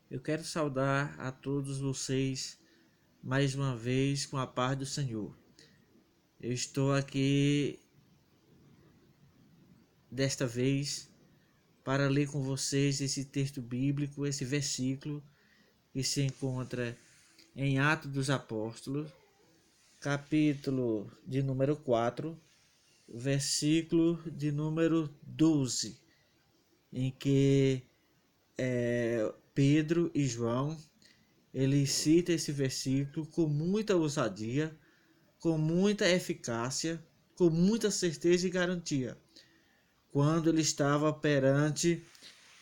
Eu quero saudar a todos vocês mais uma vez com a paz do Senhor. Eu estou aqui desta vez para ler com vocês esse texto bíblico, esse versículo que se encontra em Atos dos Apóstolos, capítulo de número 4, versículo de número 12, em que Pedro e João, ele cita esse versículo com muita ousadia, com muita eficácia, com muita certeza e garantia. Quando ele estava perante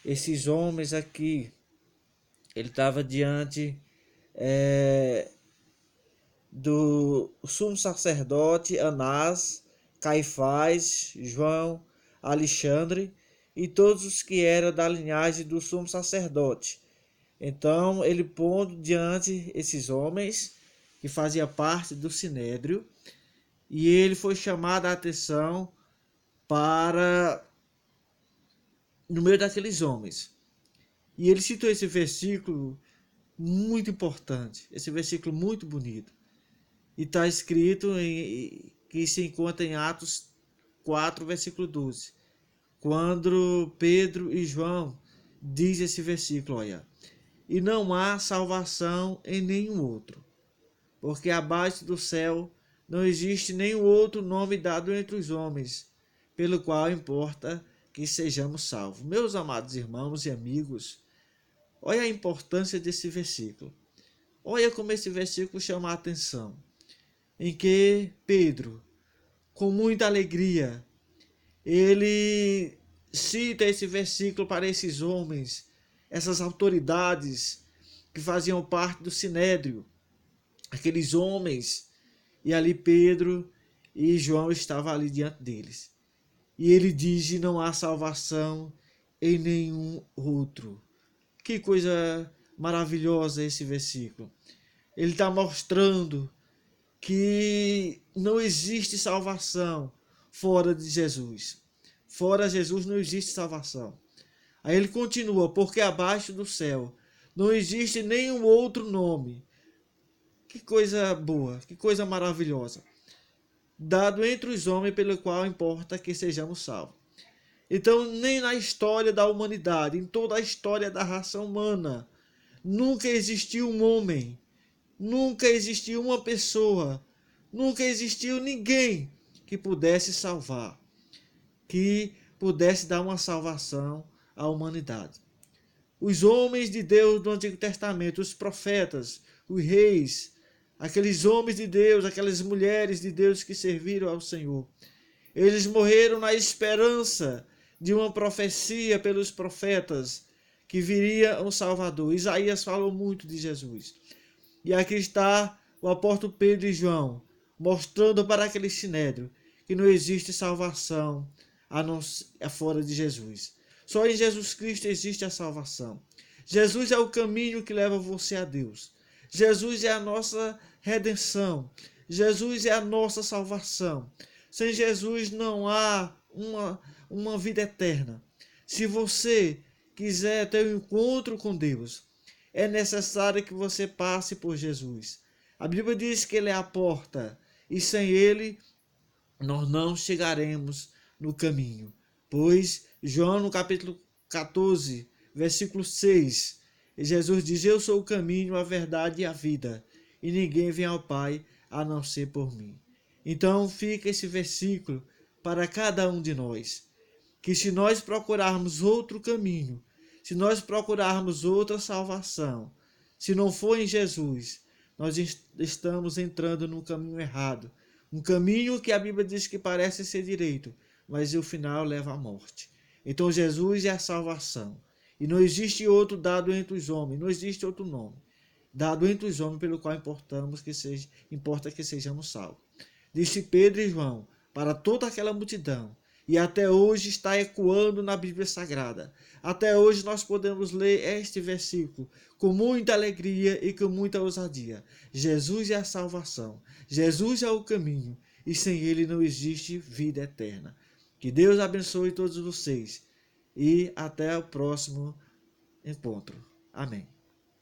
esses homens aqui, ele estava diante do sumo sacerdote Anás, Caifás, João, Alexandre e todos os que eram da linhagem do sumo sacerdote. Então ele pondo diante esses homens que faziam parte do sinédrio, e ele foi chamado a atenção para no meio daqueles homens. E ele citou esse versículo muito importante, esse versículo muito bonito. E está escrito que se encontra em Atos 4, versículo 12. Quando Pedro e João diz esse versículo, olha: e não há salvação em nenhum outro, porque abaixo do céu não existe nenhum outro nome dado entre os homens, pelo qual importa que sejamos salvos. Meus amados irmãos e amigos, olha a importância desse versículo. Olha como esse versículo chama a atenção. Em que Pedro, com muita alegria, ele cita esse versículo para esses homens, essas autoridades que faziam parte do sinédrio, aqueles homens, e ali Pedro e João estavam ali diante deles. E ele diz: não há salvação em nenhum outro. Que coisa maravilhosa esse versículo. Ele está mostrando que não existe salvação fora de Jesus. Fora Jesus não existe salvação. Aí ele continua: porque abaixo do céu não existe nenhum outro nome. Que coisa boa, que coisa maravilhosa. Dado entre os homens pelo qual importa que sejamos salvos. Então, nem na história da humanidade, em toda a história da raça humana, nunca existiu um homem, nunca existiu uma pessoa, nunca existiu ninguém que pudesse salvar, que pudesse dar uma salvação à humanidade. Os homens de Deus do Antigo Testamento, os profetas, os reis, aqueles homens de Deus, aquelas mulheres de Deus que serviram ao Senhor, eles morreram na esperança de uma profecia pelos profetas que viria um Salvador. Isaías falou muito de Jesus. E aqui está o apóstolo Pedro e João mostrando para aquele sinédrio que não existe salvação fora de Jesus. Só em Jesus Cristo existe a salvação. Jesus é o caminho que leva você a Deus. Jesus é a nossa redenção. Jesus é a nossa salvação. Sem Jesus não há uma vida eterna. Se você quiser ter um encontro com Deus, é necessário que você passe por Jesus. A Bíblia diz que Ele é a porta, e sem Ele nós não chegaremos no caminho. Pois João, no capítulo 14, versículo 6, Jesus diz: eu sou o caminho, a verdade e a vida, e ninguém vem ao Pai a não ser por mim. Então fica esse versículo para cada um de nós, que se nós procurarmos outro caminho, se nós procurarmos outra salvação, se não for em Jesus, nós estamos entrando num caminho errado. Um caminho que a Bíblia diz que parece ser direito, mas o final leva à morte. Então Jesus é a salvação. E não existe outro dado entre os homens, não existe outro nome dado entre os homens pelo qual importa que sejamos salvos. Disse Pedro e João para toda aquela multidão, e até hoje está ecoando na Bíblia Sagrada. Até hoje nós podemos ler este versículo com muita alegria e com muita ousadia. Jesus é a salvação, Jesus é o caminho, e sem Ele não existe vida eterna. Que Deus abençoe todos vocês e até o próximo encontro. Amém.